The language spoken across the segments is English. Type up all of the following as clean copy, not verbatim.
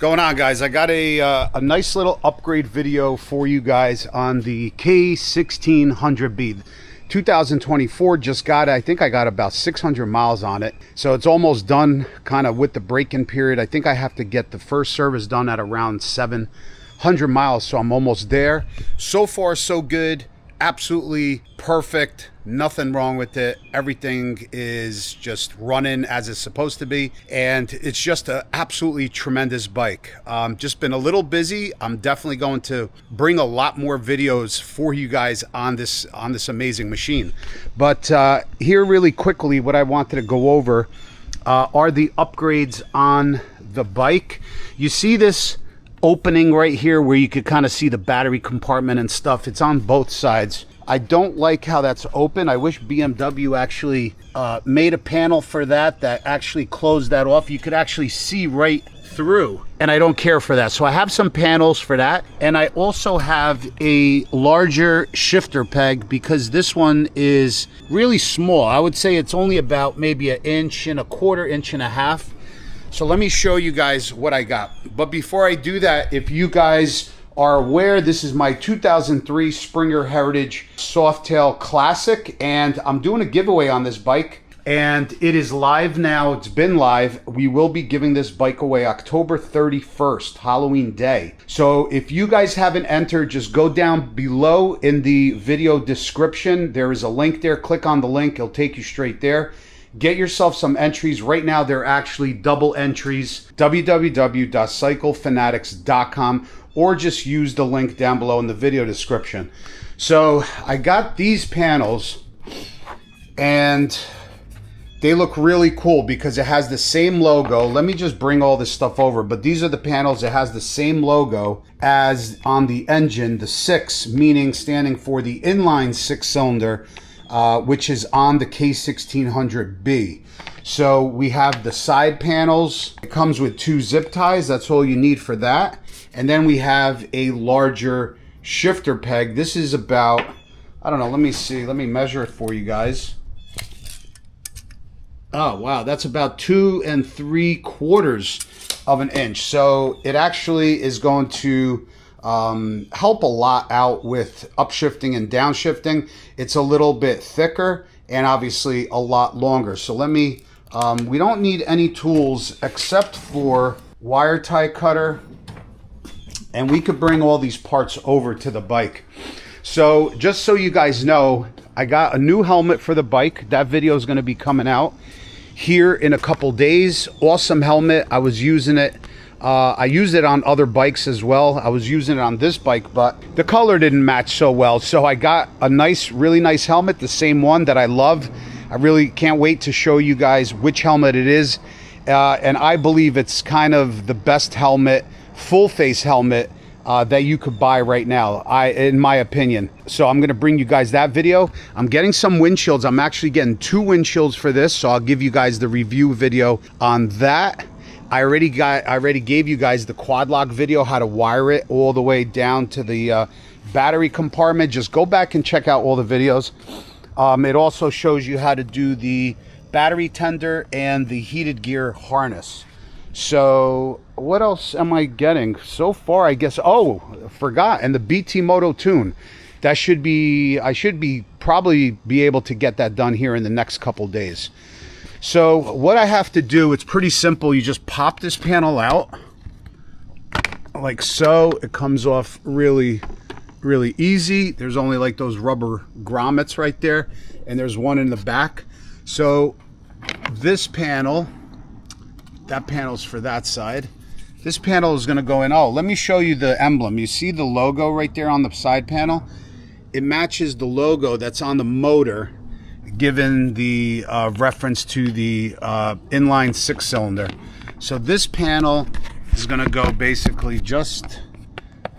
going on, guys? I got a nice little upgrade video for you guys on the K1600B. 2024, just got it. I think I got about 600 miles on it, so it's almost done kind of with the break-in period. I think I have to get the first service done at around 700 miles, so I'm almost there. So far so good, absolutely perfect, nothing wrong with it. Everything is just running as it's supposed to be, and it's just an absolutely tremendous bike. Just been a little busy. I'm definitely going to bring a lot more videos for you guys on this amazing machine. But here really quickly, what I wanted to go over are the upgrades on the bike. You see this opening right here where you could kind of see the battery compartment and stuff. It's on both sides. I don't like how that's open. I wish BMW actually made a panel for that actually closed that off. You could actually see right through, and I don't care for that. So I have some panels for that, and I also have a larger shifter peg because this one is really small. I would say it's only about maybe 1.25 inches, 1.25 inches. So let me show you guys what I got. But before I do that, if you guys are aware, this is my 2003 Springer Heritage Softail Classic, and I'm doing a giveaway on this bike, and it is live now. It's been live. We will be giving this bike away October 31st, Halloween day. So if you guys haven't entered, just go down below in the video description. There is a link there. Click on the link. It'll take you straight there. Get yourself some entries. Right now, they're actually double entries. www.cyclefanatics.com, or just use the link down below in the video description. So I got these panels, and they look really cool because it has the same logo. Let me just bring all this stuff over. But these are the panels. It has the same logo as on the engine, the 6, meaning standing for the inline 6-cylinder, which is on the K1600B. So we have the side panels. It comes with 2 zip ties. That's all you need for that. And then we have a larger shifter peg. This is about, I don't know, let me see. Let me measure it for you guys. Oh, wow. That's about 2 3/4 of an inch. So it actually is going to help a lot out with upshifting and downshifting. It's a little bit thicker and obviously a lot longer. So let me, we don't need any tools except for wire tie cutter, and we could bring all these parts over to the bike. So just so you guys know, I got a new helmet for the bike. That video is going to be coming out here in a couple days. Awesome helmet. I was using it. I used it on other bikes as well. I was using it on this bike, but the color didn't match so well. So I got a nice, really nice helmet, the same one that I love. I really can't wait to show you guys which helmet it is. And I believe it's kind of the best helmet, full face helmet, that you could buy right now, in my opinion. So I'm going to bring you guys that video. I'm getting some windshields. I'm actually getting 2 windshields for this. So I'll give you guys the review video on that. I already gave you guys the quad lock video, how to wire it all the way down to the battery compartment. Just go back and check out all the videos. It also shows you how to do the battery tender and the heated gear harness. So what else am I getting so far? I guess, oh, forgot, and the BT Moto tune. That should be, I should probably be able to get that done here in the next couple days. So what I have to do, it's pretty simple. You just pop this panel out like so. It comes off really, really easy. There's only like those rubber grommets right there, and there's one in the back. So this panel, that panel's for that side. This panel is going to go in. Oh, let me show you the emblem. You see the logo right there on the side panel? It matches the logo that's on the motor, given the reference to the inline 6-cylinder. So this panel is going to go basically just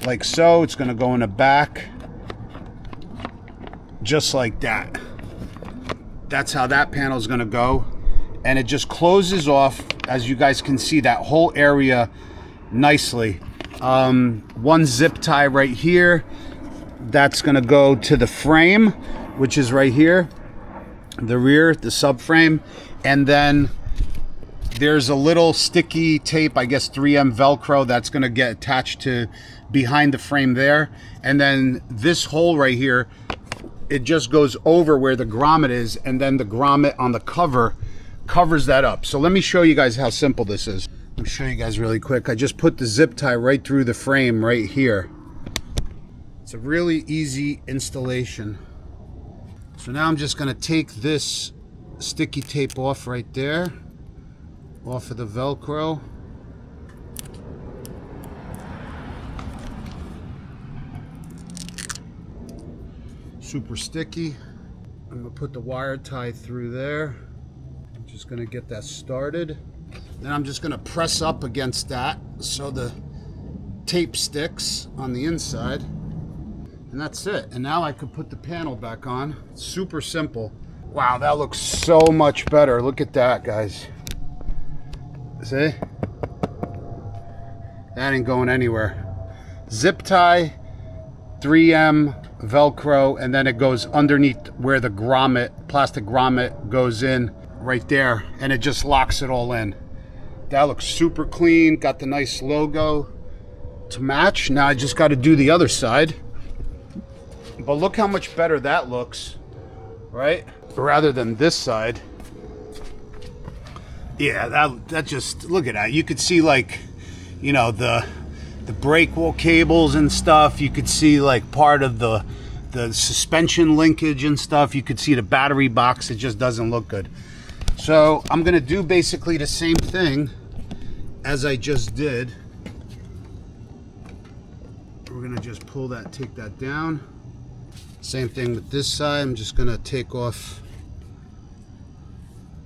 like so. It's going to go in the back just like that. That's how that panel is going to go, and it just closes off, as you guys can see, that whole area nicely. One zip tie right here. That's going to go to the frame, which is right here, the rear, the subframe, and then there's a little sticky tape, I guess 3M Velcro, that's going to get attached to behind the frame there. And then this hole right here, it just goes over where the grommet is, and then the grommet on the cover covers that up. So let me show you guys how simple this is. Let me show you guys really quick. I just put the zip tie right through the frame right here. It's a really easy installation. So now I'm just going to take this sticky tape off right there, off of the Velcro. Super sticky. I'm going to put the wire tie through there. I'm just going to get that started. Then I'm just going to press up against that so the tape sticks on the inside. And that's it. And now I could put the panel back on. It's super simple. Wow, that looks so much better. Look at that, guys. See? That ain't going anywhere. Zip tie, 3M Velcro, and then it goes underneath where the grommet, plastic grommet goes in right there, and it just locks it all in. That looks super clean. Got the nice logo to match. Now I just got to do the other side. But look how much better that looks, right? Rather than this side. Yeah, that just, look at that. You could see, like, you know, the brake wheel cables and stuff. You could see like part of the suspension linkage and stuff. You could see the battery box. It just doesn't look good. So I'm gonna do basically the same thing as I just did. We're gonna just pull that, take that down. Same thing with this side. I'm just gonna take off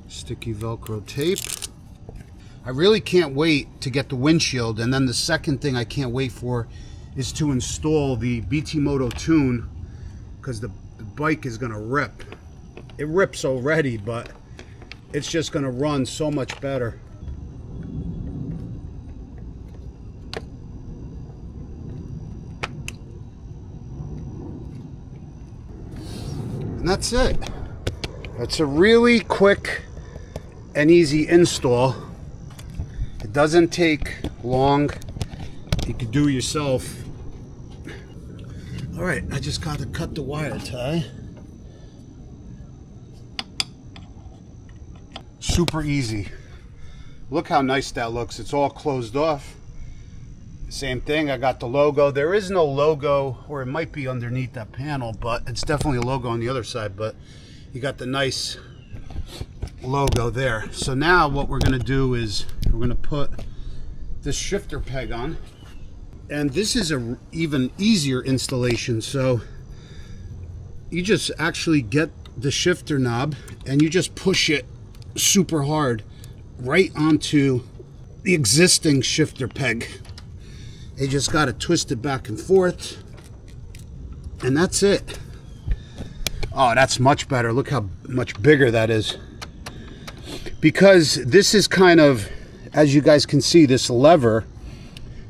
sticky Velcro tape. I really can't wait to get the windshield, and then the second thing I can't wait for is to install the BT Moto Tune, because the bike is gonna rip. It rips already, but it's just gonna run so much better. And that's it. It's a really quick and easy install. It doesn't take long. You can do it yourself. All right, I just got to cut the wire tie. Super easy. Look how nice that looks. It's all closed off. Same thing, I got the logo. There is no logo, or it might be underneath that panel, but it's definitely a logo on the other side, but you got the nice logo there. So now what we're gonna do is we're gonna put this shifter peg on, and this is a even easier installation. So you just actually get the shifter knob and you just push it super hard right onto the existing shifter peg. You just got to twist it back and forth, and that's it. Oh, that's much better. Look how much bigger that is. Because this is kind of, as you guys can see, this lever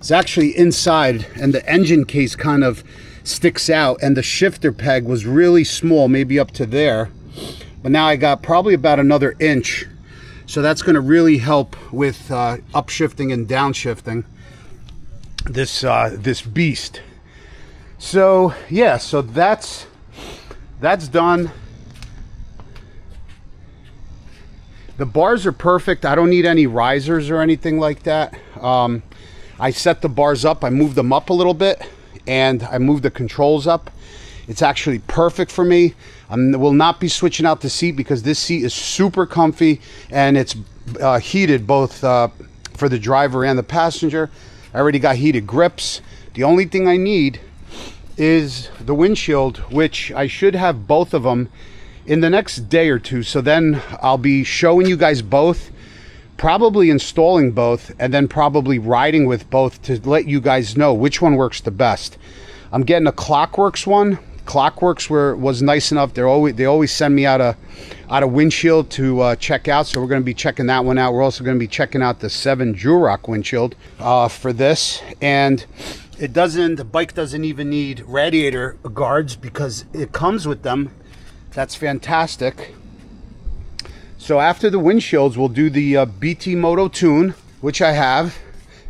is actually inside, and the engine case kind of sticks out, and the shifter peg was really small, maybe up to there. But now I got probably about another inch. So that's going to really help with upshifting and downshifting this beast. So yeah, so that's done. The bars are perfect. I don't need any risers or anything like that. I set the bars up, I moved them up a little bit, and I moved the controls up. It's actually perfect for me. I will not be switching out the seat because this seat is super comfy, and it's heated both for the driver and the passenger. I already got heated grips. The only thing I need is the windshield, which I should have both of them in the next day or two. So then I'll be showing you guys both, probably installing both, and then probably riding with both to let you guys know which one works the best. I'm getting a Clockworks one. Clockworks was nice enough. They always send me out a windshield to check out, so we're going to be checking that one out. We're also going to be checking out the 7 Durock windshield for this, and the bike doesn't even need radiator guards because it comes with them. That's fantastic. So after the windshields, we'll do the BT Moto Tune, which I have.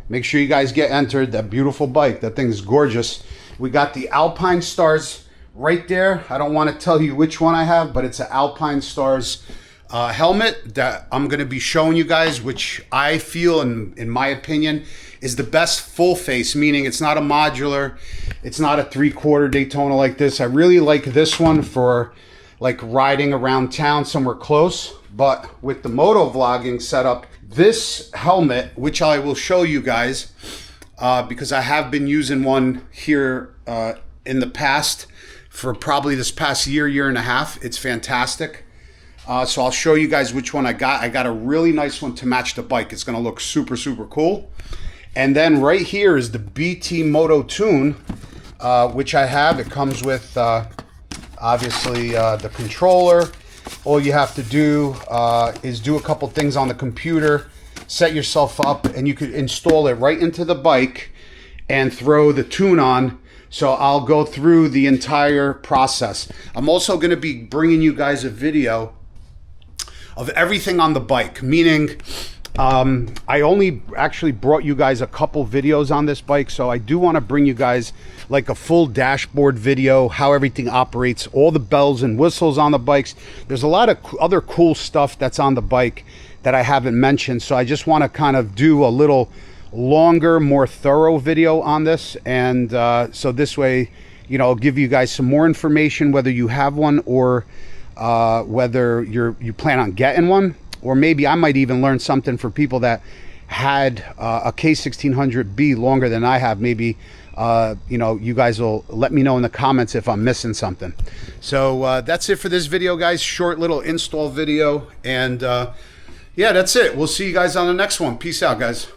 Make sure you guys get entered. That beautiful bike, that thing is gorgeous. We got the Alpine Stars right there. I don't want to tell you which one I have, but it's an Alpine Stars helmet that I'm going to be showing you guys, which I feel, in my opinion, is the best full face, meaning it's not a modular, it's not a 3/4 Daytona like this. I really like this one for like riding around town somewhere close. But with the moto vlogging setup, this helmet, which I will show you guys, because I have been using one here in the past for probably this past year and a half. It's fantastic. So I'll show you guys which one I got. I got a really nice one to match the bike. It's gonna look super, super cool. And then right here is the BT Moto Tune, which I have. It comes with obviously the controller. All you have to do is do a couple things on the computer, set yourself up, and you could install it right into the bike and throw the tune on. So I'll go through the entire process. I'm also going to be bringing you guys a video of everything on the bike, meaning I only actually brought you guys a couple videos on this bike, so I do want to bring you guys like a full dashboard video, how everything operates, all the bells and whistles on the bikes. There's a lot of other cool stuff that's on the bike that I haven't mentioned, so I just want to kind of do a little longer, more thorough video on this, and so this way, you know, I'll give you guys some more information, whether you have one or whether you plan on getting one. Or maybe I might even learn something for people that had a K1600B longer than I have. Maybe, you know, you guys will let me know in the comments if I'm missing something. So that's it for this video, guys. Short little install video. And yeah, that's it. We'll see you guys on the next one. Peace out, guys.